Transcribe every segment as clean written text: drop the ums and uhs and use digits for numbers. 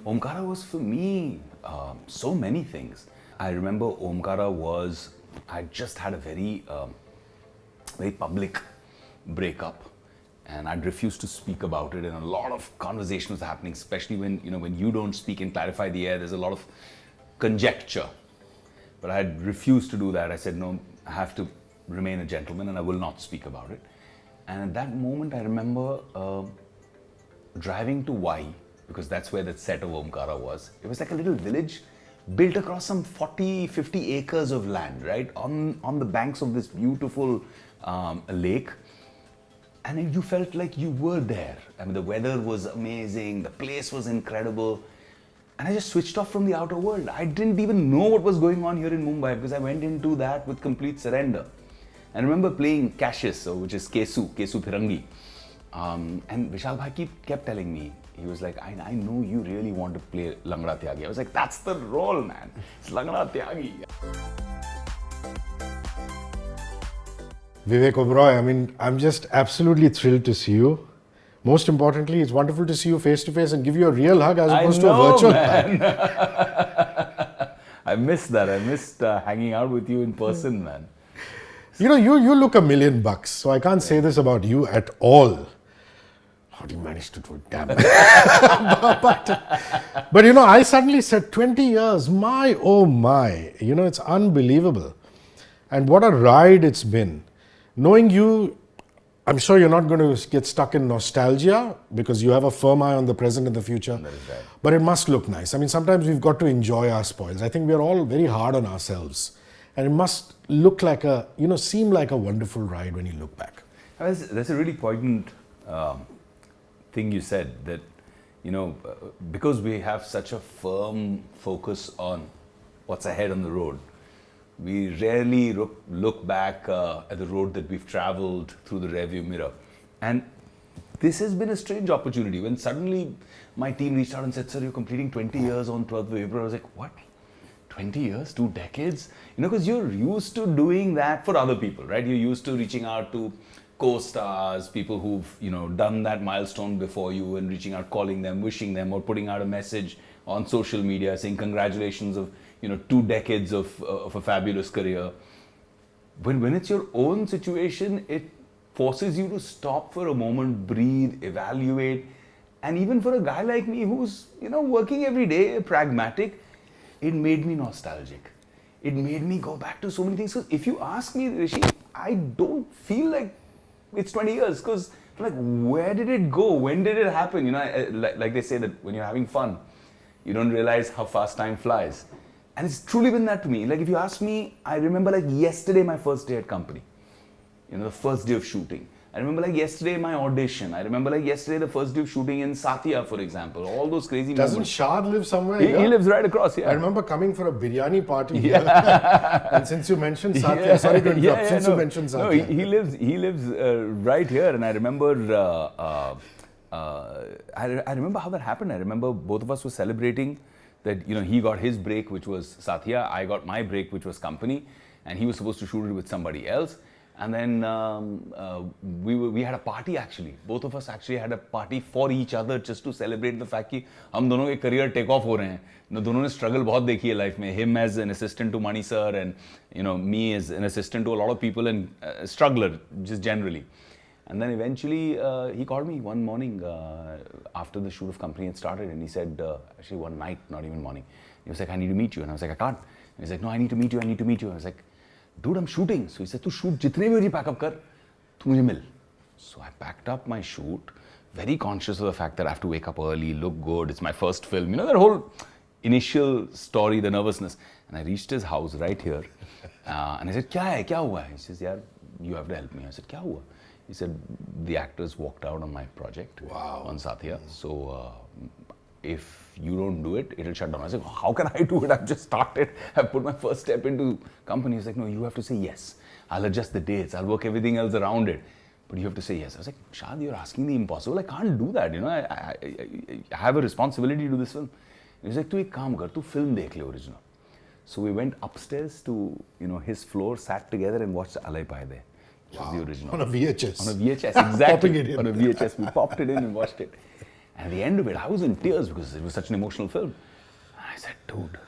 Omkara was for me so many things. I remember Omkara was, I just had a very public breakup, and I'd refused to speak about it, and a lot of conversation was happening, especially when you don't speak and clarify the air, there's a lot of conjecture. But I had refused to do that. I said, no, I have to remain a gentleman and I will not speak about it. And at that moment, I remember driving to Ghai, because that's where the set of Omkara was. It was like a little village built across some 40, 50 acres of land, right? On the banks of this beautiful lake. And you felt like you were there. I mean, the weather was amazing, the place was incredible. And I just switched off from the outer world. I didn't even know what was going on here in Mumbai, because I went into that with complete surrender. I remember playing Cassius, which is Kesu Pirangi. And Vishal Bhai kept telling me, he was like, I know you really want to play Langra Tyagi. I was like, that's the role, man. It's Langra Tyagi. Vivek Oberoi, I mean, I'm just absolutely thrilled to see you. Most importantly, it's wonderful to see you face to face and give you a real hug as opposed to a virtual hug. I missed that. I missed hanging out with you in person, man. You know, you look $1,000,000, so I can't say this about you at all. How do you manage to do it? Damn it. but you know, I suddenly said 20 years, my oh my. You know, it's unbelievable. And what a ride it's been. Knowing you, I'm sure you're not going to get stuck in nostalgia because you have a firm eye on the present and the future. That is right. But it must look nice. I mean, sometimes we've got to enjoy our spoils. I think we're all very hard on ourselves. And it must look like seem like a wonderful ride when you look back. That's a really poignant thing you said, that, because we have such a firm focus on what's ahead on the road, we rarely look back at the road that we've traveled through the rearview mirror. And this has been a strange opportunity. When suddenly my team reached out and said, sir, you're completing 20 years on 12th of April. I was like, what? 20 years? 2 decades? Because you're used to doing that for other people, right? You're used to reaching out to co-stars, people who've, done that milestone before you, and reaching out, calling them, wishing them, or putting out a message on social media saying congratulations of 2 decades of a fabulous career. When it's your own situation, it forces you to stop for a moment, breathe, evaluate. And even for a guy like me who's working every day, pragmatic, it made me nostalgic. It made me go back to so many things. Because if you ask me, Hrishi, I don't feel like it's 20 years. Because like, where did it go? When did it happen? Like they say that when you're having fun, you don't realize how fast time flies. And it's truly been that to me. Like, if you ask me, I remember like yesterday my first day at company. The first day of shooting. I remember like yesterday my audition. I remember like yesterday the first day of shooting in Saathiya, for example. All those crazy Doesn't moments. Shad live somewhere He here? lives right across here. I remember coming for a biryani party here. And since you mentioned Saathiya, sorry to interrupt, you mentioned Saathiya. No, he lives right here. And I remember I remember how that happened. I remember both of us were celebrating that, he got his break, which was Saathiya. I got my break, which was company. And he was supposed to shoot it with somebody else. And then we had a party actually. Both of us actually had a party for each other just to celebrate the fact that हम दोनों के career take off हो रहे हैं. दोनों ने struggle बहुत देखी है life में. Him as an assistant to Mani sir, and me as an assistant to a lot of people, and struggler just generally. And then eventually he called me one morning after the shoot of Company had started, and he said, actually one night, not even morning. He was like, I need to meet you. And I was like, I can't. And he was like, no, I need to meet you. I was like, dude, I'm shooting. So he said, tu shoot jitne bhi pack up kar, tu mujhe mil. So I packed up my shoot, very conscious of the fact that I have to wake up early, look good, it's my first film. That whole initial story, the nervousness. And I reached his house right here. And I said, kya hua? He says, yaar, you have to help me. I said, kya hua? He said, the actors walked out on my project. Wow. On Saathiya. So if you don't do it, it'll shut down. I said, how can I do it? I've just started. I've put my first step into company. He's like, no, you have to say yes. I'll adjust the dates. I'll work everything else around it. But you have to say yes. I was like, Shad, you're asking the impossible. I can't do that. I have a responsibility to do this film. He's like, tu ek kaam kar, tu film dekh le original. So we went upstairs to his floor, sat together and watched Alai Pai there. Which was the original. On a VHS. On a VHS, exactly. Popping it in. On a VHS. We popped it in and watched it. And at the end of it, I was in tears because it was such an emotional film. And I said, dude,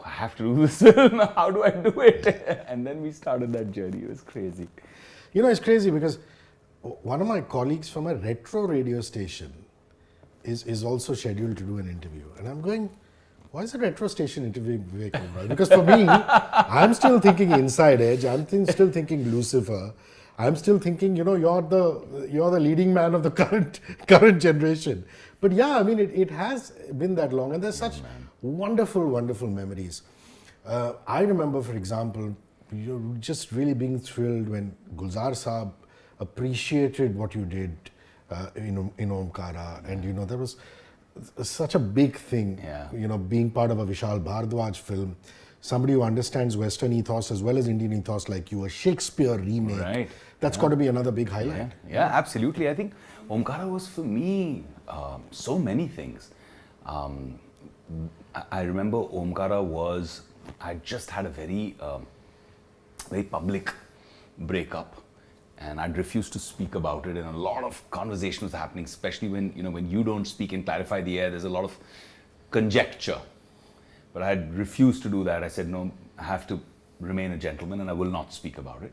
I have to do this film. How do I do it? And then we started that journey. It was crazy. You know, it's crazy because one of my colleagues from a retro radio station is also scheduled to do an interview. And I'm going, why is a retro station interviewing Vivek Oberoi? Because for me, I'm still thinking Inside Edge. I'm still thinking Lucifer. I'm still thinking, you know, you're the leading man of the current generation. But yeah, I mean, it has been that long, and there's such wonderful, wonderful memories. I remember, for example, you're just really being thrilled when Gulzar Saab appreciated what you did in Omkara, and you know there was such a big thing. Yeah. You know, being part of a Vishal Bhardwaj film, somebody who understands Western ethos as well as Indian ethos like you, a Shakespeare remake. Right. That's got to be another big highlight. Yeah, absolutely. I think Omkara was for me so many things. I remember Omkara was, I just had a very public breakup, and I'd refused to speak about it, and a lot of conversation was happening, especially when you don't speak and clarify the air, there's a lot of conjecture. But I refused to do that. I said, no, I have to remain a gentleman and I will not speak about it.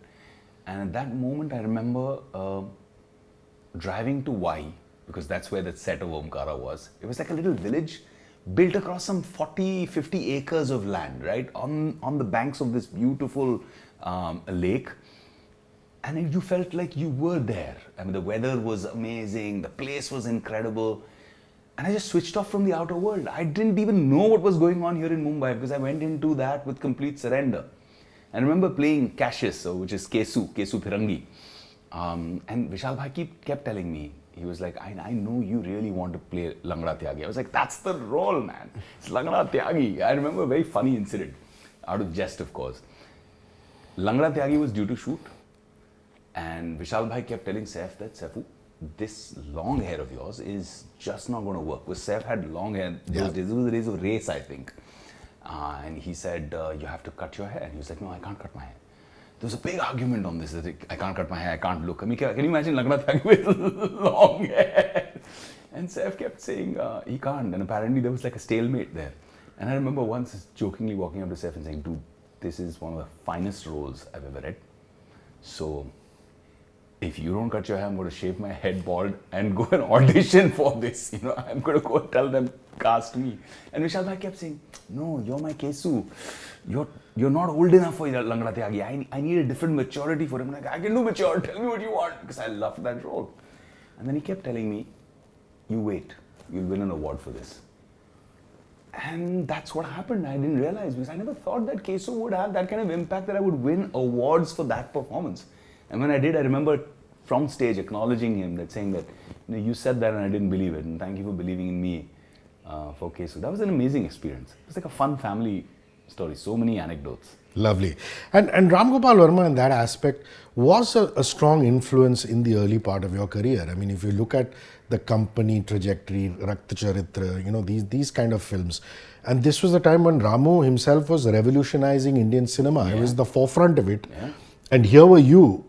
And at that moment, I remember driving to Ghai, because that's where the set of Omkara was. It was like a little village built across some 40, 50 acres of land, right? On the banks of this beautiful lake. And you felt like you were there. I mean, the weather was amazing. The place was incredible. And I just switched off from the outer world. I didn't even know what was going on here in Mumbai because I went into that with complete surrender. I remember playing Cassius, which is Kesu Pirangi. And Vishal Bhai kept telling me, he was like, I know you really want to play Langra Tyagi. I was like, that's the role, man. It's Langra Tyagi. I remember a very funny incident, out of jest, of course. Langra Tyagi was due to shoot. And Vishal Bhai kept telling Saif that, Saifu, this long hair of yours is just not going to work. Because Saif had long hair those days. It was the days of race, I think. And he said, you have to cut your hair. And he was like, no, I can't cut my hair. There was a big argument on this, that I can't cut my hair, I can't look. I mean, can you imagine Langra Tyagi with long hair? And Saif kept saying, he can't. And apparently there was like a stalemate there. And I remember once jokingly walking up to Saif and saying, dude, this is one of the finest roles I've ever read. So, if you don't cut your hair, I'm going to shave my head bald and go and audition for this. You know, I'm going to go and tell them, cast me. And Vishal Bhai kept saying, no, you're my Kesu. You're not old enough for Langra Tyagi. I need a different maturity for him. I'm like, I can do mature. Tell me what you want. Because I loved that role. And then he kept telling me, you wait. You'll win an award for this. And that's what happened. I didn't realize, because I never thought that Kesu would have that kind of impact, that I would win awards for that performance. And when I did, I remember from stage acknowledging him, that saying that, you said that and I didn't believe it, and thank you for believing in me for Kesu. That was an amazing experience. It was like a fun family story, so many anecdotes. Lovely. And Ram Gopal Verma in that aspect was a strong influence in the early part of your career. I mean, if you look at the company trajectory, Rakta Charitra, you know, these kind of films. And this was the time when Ramu himself was revolutionizing Indian cinema. He was the forefront of it. Yeah. And here were you,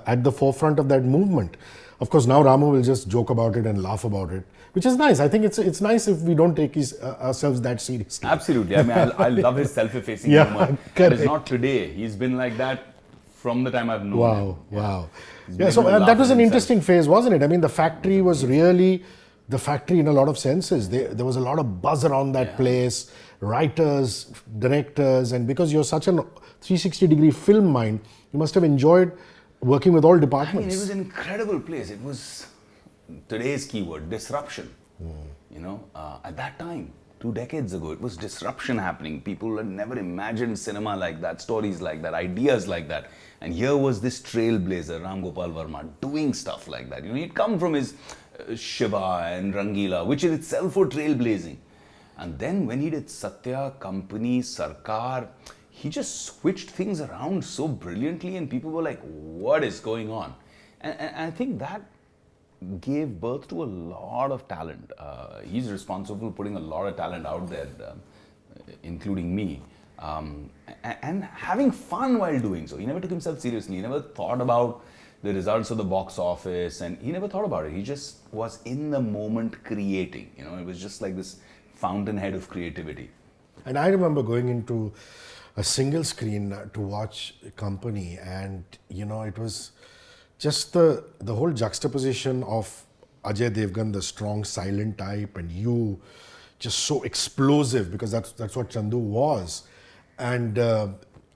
at the forefront of that movement. Of course, now Ramu will just joke about it and laugh about it, which is nice. I think it's nice if we don't take ourselves that seriously. Absolutely. I mean, I love his self-effacing humor. But it's not today. He's been like that from the time I've known him. Wow. Yeah, so that was an interesting phase, wasn't it? I mean, the factory was really the factory in a lot of senses. There was a lot of buzz around that place, writers, directors, and because you're such an 360-degree film mind, you must have enjoyed working with all departments. I mean, it was an incredible place. It was today's keyword, disruption. At that time, 2 decades ago, it was disruption happening. People had never imagined cinema like that, stories like that, ideas like that. And here was this trailblazer, Ram Gopal Verma, doing stuff like that. He'd come from his Shiva and Rangila, which in itself were trailblazing. And then when he did Saathiya, Company, Sarkar, he just switched things around so brilliantly, and people were like, what is going on? And I think that gave birth to a lot of talent. He's responsible for putting a lot of talent out there, including me. And having fun while doing so. He never took himself seriously. He never thought about the results of the box office, and he never thought about it. He just was in the moment creating. You know, it was just like this fountainhead of creativity. And I remember going into a single screen to watch Company, and you know, it was just the whole juxtaposition of Ajay Devgan, the strong silent type, and you just so explosive, because that's what Chandu was. And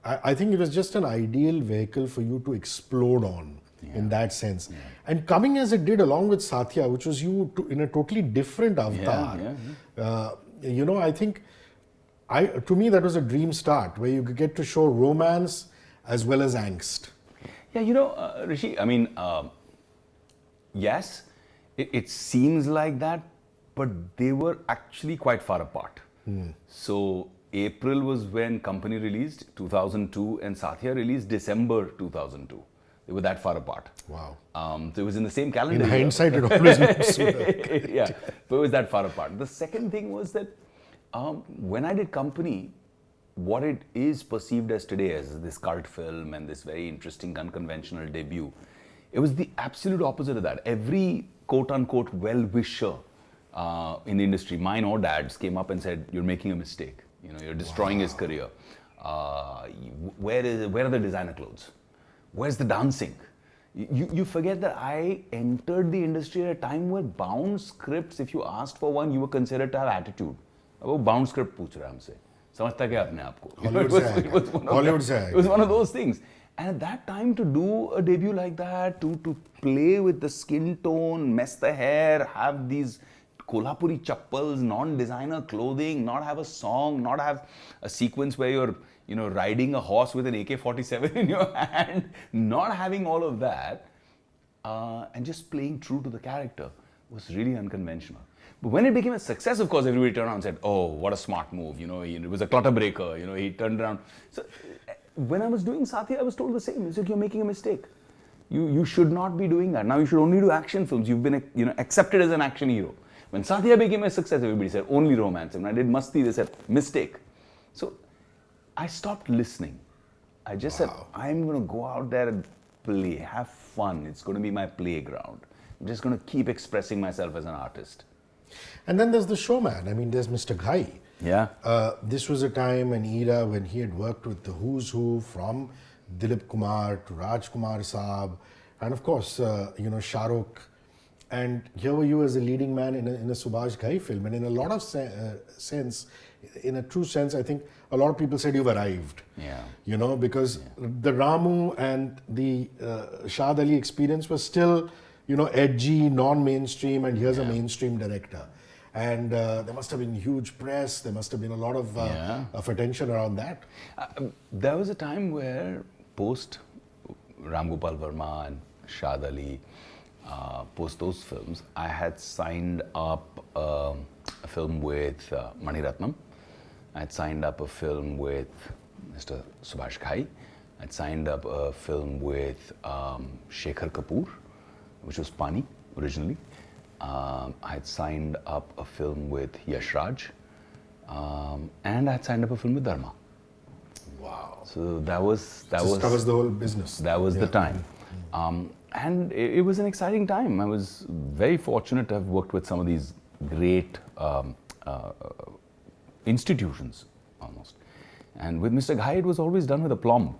I think it was just an ideal vehicle for you to explode on in that sense. And coming as it did along with Saathiya, which was you in a totally different avatar. You know, I think to me that was a dream start, where you could get to show romance as well as angst. Yeah, you know, Rishi, I mean, yes, it seems like that, but they were actually quite far apart. So April was when Company released, 2002, and Saathiya released December 2002. They were that far apart. Wow. So it was in the same calendar. In hindsight, it always looks so. Yeah, but it was that far apart. The second thing was that when I did Company, what it is perceived as today as this cult film and this very interesting, unconventional debut, it was the absolute opposite of that. Every quote-unquote well-wisher in the industry, mine or dad's, came up and said, "You're making a mistake. You know, you're destroying his career. Where are the designer clothes? Where's the dancing?" You forget that I entered the industry at a time where bound scripts, if you asked for one, you were considered to have attitude. वो bound script पूछ रहा है हमसे, समझता क्या अपने आप को? It was one of those things. And at that time, to do a debut like that, to play with the skin tone, mess the hair, have these Kolhapuri chappals, non-designer clothing, not have a song, not have a sequence where you're, you know, riding a horse with an AK-47 in your hand, not having all of that, and just playing true to the character was really unconventional. But when it became a success, of course, everybody turned around and said, "Oh, what a smart move! You know, it was a clutter breaker. You know, he turned around." So when I was doing Saathiya, I was told the same. He said, "You're making a mistake. You should not be doing that. Now you should only do action films. You've been, you know, accepted as an action hero." When Saathiya became a success, everybody said only romance. And when I did Masti, they said mistake. So I stopped listening. I just said, I'm going to go out there and play, have fun. It's going to be my playground. I'm just going to keep expressing myself as an artist. And then there's the showman. I mean, there's Mr. Ghai. Yeah. This was a time, an era when he had worked with the who's who, from Dilip Kumar to Raj Kumar Saab, and of course, you know, Shah Rukh. And here were you as a leading man in a Subhash Ghai film. And in a lot of sense, in a true sense, I think a lot of people said you've arrived. Yeah. You know, because the Ramu and the Shahid Ali experience was still, you know, edgy, non-mainstream, and here's a mainstream director. And there must have been huge press, there must have been a lot of attention around that. There was a time where post Ram Gopal Verma and Shahid Ali, post those films, I had signed up a film with Mani Ratnam. I had signed up a film with Mr. Subhash Ghai. I had signed up a film with Shekhar Kapoor, which was Pani originally. I had signed up a film with Yash Raj, and I had signed up a film with Dharma. Wow! So that was covers the whole business. That was the time. And it was an exciting time. I was very fortunate to have worked with some of these great institutions, almost. And with Mr. Ghai, it was always done with aplomb.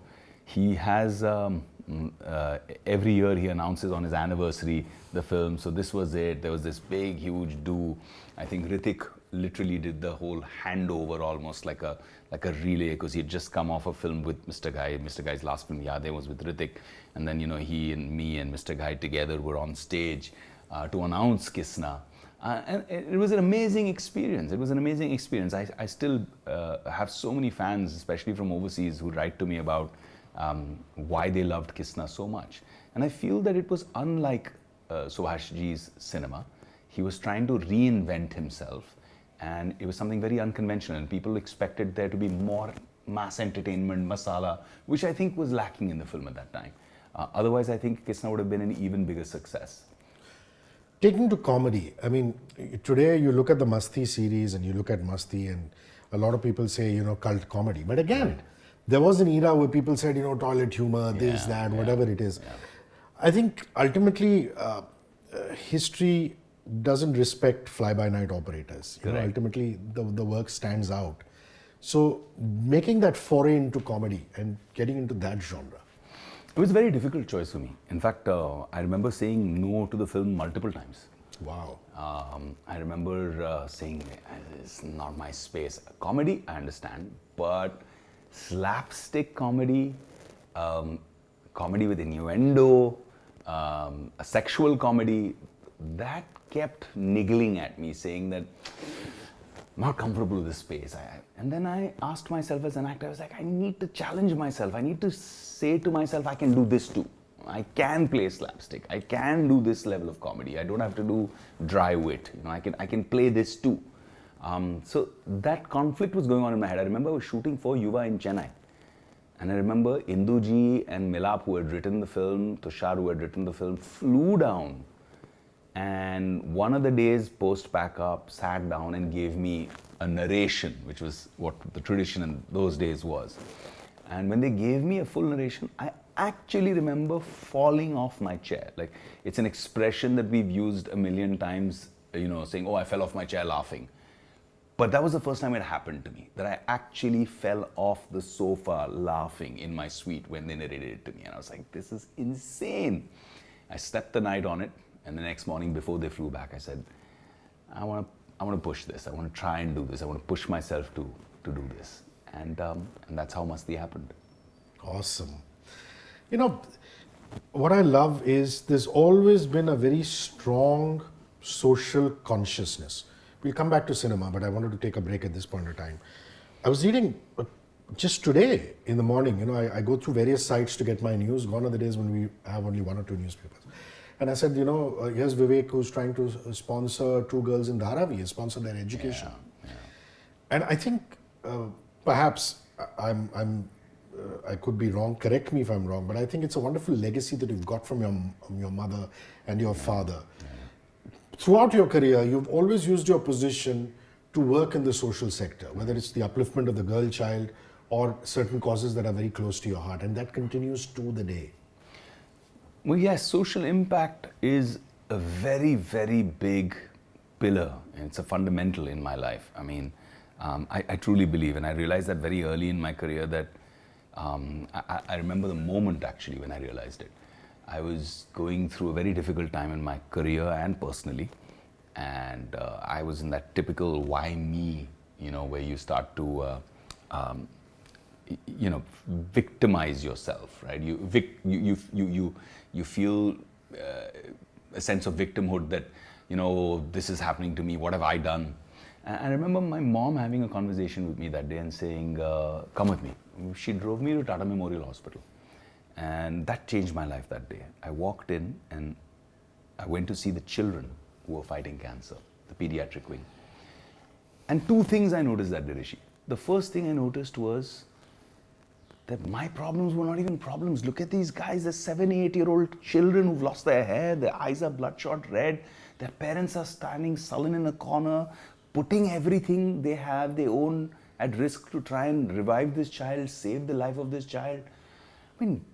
He has, every year he announces on his anniversary the film. So this was it. There was this big, huge do. I think Hrithik literally did the whole handover, almost like a relay, because he had just come off a film with Mr. Ghai. Mr. Ghai's last film, Yadein, was with Hrithik. And then, you know, he and me and Mr. Ghai together were on stage to announce Kisna. And it was an amazing experience. It was an amazing experience. I still have so many fans, especially from overseas, who write to me about why they loved Kisna so much. And I feel that it was unlike Subhash ji's cinema. He was trying to reinvent himself. And it was something very unconventional, and people expected there to be more mass entertainment, masala, which I think was lacking in the film at that time. Otherwise, I think Kisna would have been an even bigger success. Taking to comedy, I mean, today you look at the Masti series and you look at Masti, and a lot of people say, you know, cult comedy. But again, there was an era where people said, you know, toilet humor, this, that, whatever it is. I think ultimately history doesn't respect fly-by-night operators. You know, Correct. ultimately, the work stands out. So making that foray into comedy and getting into that genre. It was a very difficult choice for me. In fact, I remember saying no to the film multiple times. Wow. I remember saying, it's not my space. Comedy, I understand, but slapstick comedy, comedy with innuendo, a sexual comedy, that kept niggling at me, saying that I'm not comfortable with this space. And then I asked myself as an actor, I was like, I need to challenge myself. I need to say to myself, I can do this too. I can play slapstick. I can do this level of comedy. I don't have to do dry wit. You know, I can play this too. So that conflict was going on in my head. I remember I was shooting for Yuva in Chennai. And I remember Induji and Milap, who had written the film, Tushar, who had written the film, flew down. And one of the days, post pack up, sat down and gave me a narration, which was what the tradition in those days was. And when they gave me a full narration, I actually remember falling off my chair. Like, it's an expression that we've used a million times, you know, saying, oh, I fell off my chair laughing. But that was the first time it happened to me, that I actually fell off the sofa laughing in my suite when they narrated it to me. And I was like, this is insane. I slept the night on it, and the next morning before they flew back, I said, I want to push this. I want to try and do this. I want to push myself to do this. And that's how Masti happened. Awesome. You know, what I love is there's always been a very strong social consciousness. We'll come back to cinema, but I wanted to take a break at this point in time. I was reading just today in the morning, you know, I go through various sites to get my news. Gone are the days when we have only one or two newspapers. And I said, you know, here's Vivek who's trying to sponsor two girls in Dharavi, sponsor their education. Yeah. And I think perhaps I could be wrong, correct me if I'm wrong, but I think it's a wonderful legacy that you've got from your mother and your father. Throughout your career, you've always used your position to work in the social sector, whether it's the upliftment of the girl child or certain causes that are very close to your heart, and that continues to the day. Well, yes, social impact is a very, very big pillar. It's a fundamental in my life. I mean, I truly believe, and I realized that very early in my career, that I remember the moment actually when I realized it. I was going through a very difficult time in my career and personally, and I was in that typical why me, you know, where you start to you know, victimize yourself, right? You feel a sense of victimhood that, you know, this is happening to me, what have I done? And I remember my mom having a conversation with me that day and saying, come with me. She drove me to Tata Memorial Hospital. And that changed my life that day. I walked in and I went to see the children who were fighting cancer, the pediatric wing. And two things I noticed that day, Hrishi. The first thing I noticed was that my problems were not even problems. Look at these guys, they're 7, 8-year-old children who've lost their hair, their eyes are bloodshot red, their parents are standing sullen in a corner, putting everything they have, they own, at risk to try and revive this child, save the life of this child. I mean,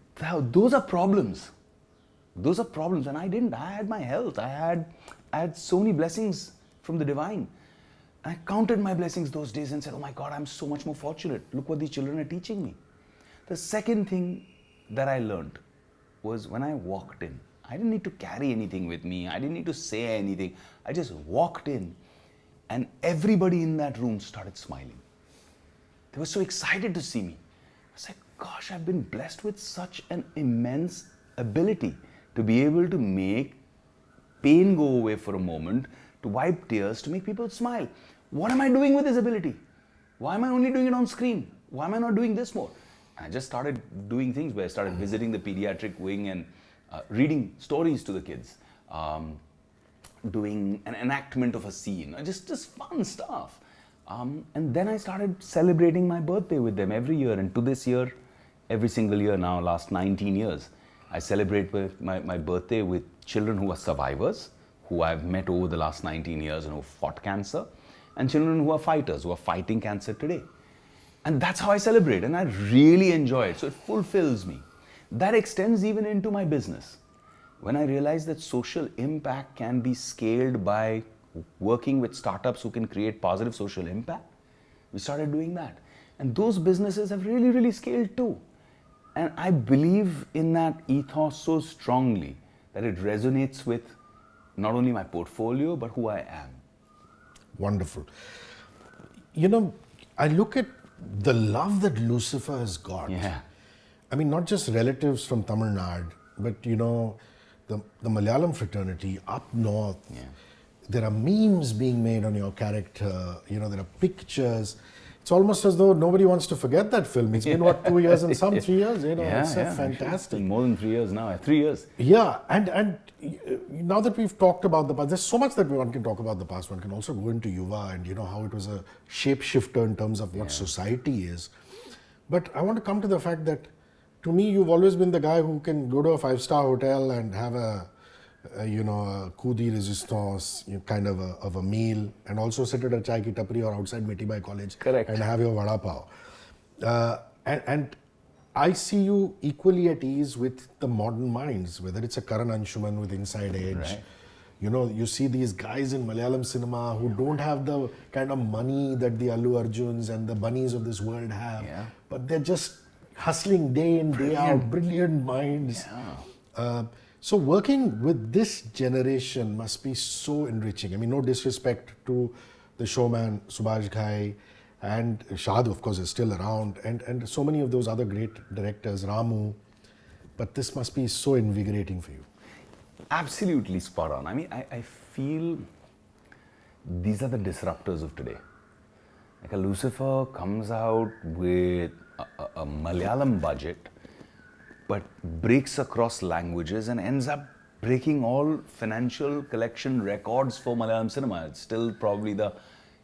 those are problems. Those are problems, and I didn't. I had my health. I had so many blessings from the divine. I counted my blessings those days and said, oh my God, I'm so much more fortunate. Look what these children are teaching me. The second thing that I learned was when I walked in, I didn't need to carry anything with me. I didn't need to say anything. I just walked in and everybody in that room started smiling. They were so excited to see me. I was like, gosh, I've been blessed with such an immense ability to be able to make pain go away for a moment, to wipe tears, to make people smile. What am I doing with this ability? Why am I only doing it on screen? Why am I not doing this more? And I just started doing things where I started visiting the pediatric wing and reading stories to the kids, doing an enactment of a scene, just fun stuff. And then I started celebrating my birthday with them every year. And to this year, every single year now, last 19 years, I celebrate with my birthday with children who are survivors, who I've met over the last 19 years and who fought cancer, and children who are fighters, who are fighting cancer today. And that's how I celebrate, and I really enjoy it. So it fulfills me. That extends even into my business. when I realized that social impact can be scaled by working with startups who can create positive social impact, we started doing that. And those businesses have really, really scaled too. And I believe in that ethos so strongly that it resonates with not only my portfolio, but who I am. Wonderful. You know, I look at the love that Lucifer has got. Yeah. I mean, not just relatives from Tamil Nadu, but you know, the Malayalam fraternity up north. Yeah. There are memes being made on your character. You know, there are pictures. It's almost as though nobody wants to forget that film. It's been, what, 2 years and some 3 years? You know, it's fantastic. More than 3 years now. 3 years. Yeah, and now that we've talked about the past, there's so much that one can talk about the past. One can also go into Yuva and, you know, how it was a shapeshifter in terms of what society is. But I want to come to the fact that, to me, you've always been the guy who can go to a 5-star hotel and have a coup de resistance kind of a meal, and also sit at a chai ki tapri or outside Metibai College. Correct. And have your vada pav. And I see you equally at ease with the modern minds, whether it's a Karan Anshuman with Inside Edge. Right. You know, you see these guys in Malayalam cinema who don't have the kind of money that the Allu Arjuns and the bunnies of this world have, but they're just hustling day in, day out, brilliant minds. So working with this generation must be so enriching. I mean, no disrespect to the showman Subhash Ghai, and Shad, of course, is still around, and so many of those other great directors, Ramu. But this must be so invigorating for you. Absolutely spot on. I mean, I feel these are the disruptors of today. Like a Lucifer comes out with a Malayalam budget, but breaks across languages and ends up breaking all financial collection records for Malayalam cinema. It's still probably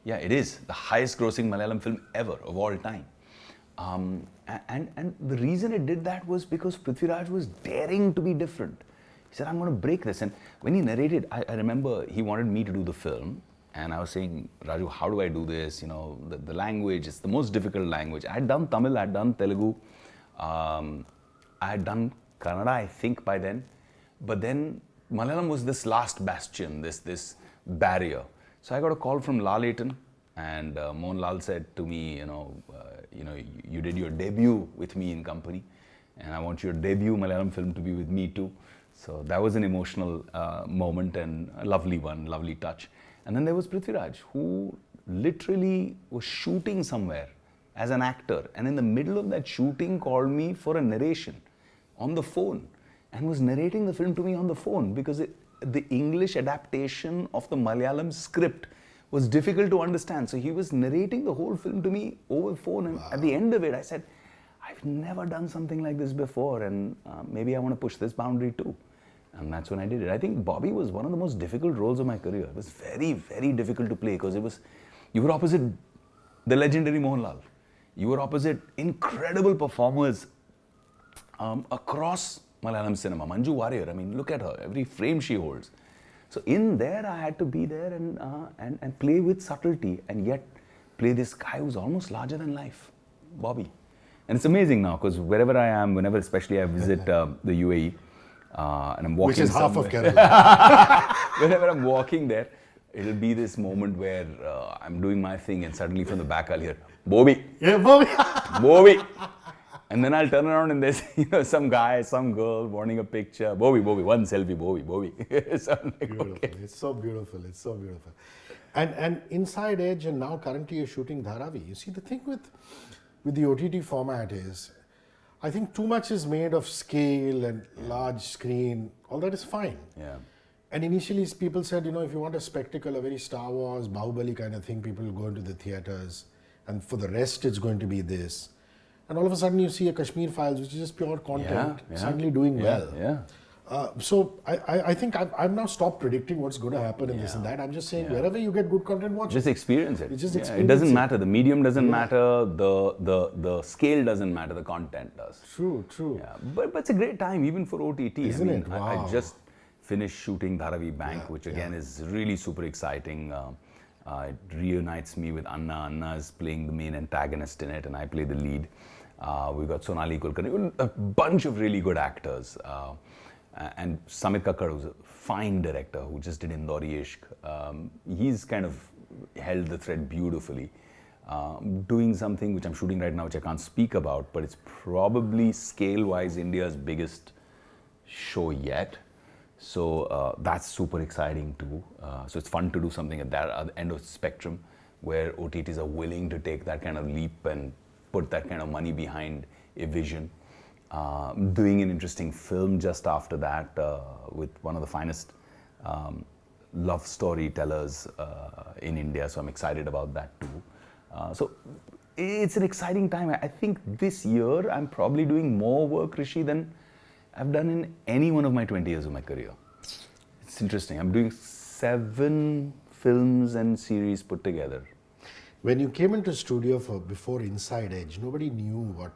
it is the highest grossing Malayalam film ever of all time. And the reason it did that was because Prithviraj was daring to be different. He said, I'm going to break this. And when he narrated, I remember he wanted me to do the film. And I was saying, Raju, how do I do this? You know, the language, it's the most difficult language. I had done Tamil, I had done Telugu. I had done Kannada, I think, by then. But then Malayalam was this last bastion, this barrier. So I got a call from Lal Aiton, and Mohan Lal said to me, you did your debut with me in company, and I want your debut Malayalam film to be with me too. So that was an emotional moment and a lovely one, lovely touch. And then there was Prithviraj, who literally was shooting somewhere as an actor, and in the middle of that shooting called me for a narration on the phone and was narrating the film to me on the phone, because the English adaptation of the Malayalam script was difficult to understand. So he was narrating the whole film to me over the phone, and at the end of it I said, I've never done something like this before, and maybe I want to push this boundary too. And that's when I did it. I think Bobby was one of the most difficult roles of my career. It was very, very difficult to play, because you were opposite the legendary Mohanlal. You were opposite incredible performers across Malayalam cinema. Manju Warrior, I mean, look at her, every frame she holds. So in there, I had to be there and play with subtlety, and yet play this guy who's almost larger than life, Bobby. And it's amazing now, because wherever I am, whenever especially I visit the UAE, and I'm walking, which is half of Kerala. Whenever I'm walking there, it'll be this moment where I'm doing my thing, and suddenly from the back I'll hear, Bobby. Yeah, Bobby. Bobby. And then I'll turn around and there's some guy, some girl wanting a picture. Bobby, one selfie, Bobby. So I'm like, beautiful. okay. It's so beautiful. It's so beautiful. And Inside Edge, and now currently you're shooting Dharavi. You see, the thing with the OTT format is, I think too much is made of scale and large screen. All that is fine. Yeah. And initially people said, if you want a spectacle, a very Star Wars, Bahubali kind of thing, people will go into the theatres, and for the rest it's going to be this. And all of a sudden you see a Kashmir Files, which is just pure content, suddenly doing well. Yeah. So I think I've now stopped predicting what's going to happen in this and that. I'm just saying wherever you get good content, watch just experience it. Just it doesn't matter. The medium doesn't matter. The scale doesn't matter. The content does. True. Yeah. But it's a great time even for OTT. Isn't it? Wow. I just finished shooting Dharavi Bank, which again is really super exciting. It reunites me with Anna. Anna is playing the main antagonist in it, and I play the lead. We've got Sonali Kulkarni, a bunch of really good actors. And Samit Kakkar, who's a fine director who just did Indori Ishq, he's kind of held the thread beautifully. Doing something which I'm shooting right now, which I can't speak about, but it's probably scale-wise India's biggest show yet. So that's super exciting too. So it's fun to do something at that end of the spectrum where OTTs are willing to take that kind of leap and put that kind of money behind a vision. Doing an interesting film just after that with one of the finest love storytellers in India. So I'm excited about that too. So it's an exciting time. I think this year I'm probably doing more work, Hrishi, than I've done in any one of my 20 years of my career. It's interesting. I'm doing 7 films and series put together. When you came into studio for before Inside Edge, nobody knew what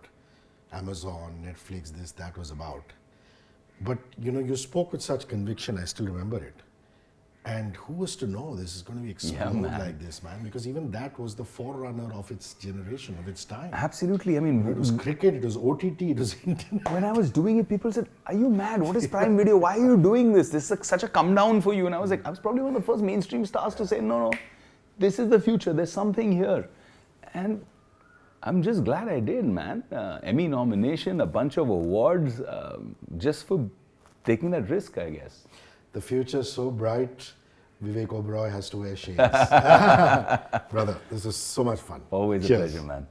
Amazon, Netflix, this, that was about. But you spoke with such conviction, I still remember it. And who was to know this is going to be explode like this, man? Because even that was the forerunner of its generation, of its time. Absolutely. I mean, it was cricket, it was OTT, it was internet. When I was doing it, people said, "Are you mad? What is Prime Video? Why are you doing this? This is like such a come down for you." And I was like, I was probably one of the first mainstream stars to say, no, this is the future. There's something here. And I'm just glad I did, man. Emmy nomination, a bunch of awards, just for taking that risk, I guess. The future's so bright, Vivek Oberoi has to wear shades. Brother, this is so much fun. Always a Cheers. pleasure, man.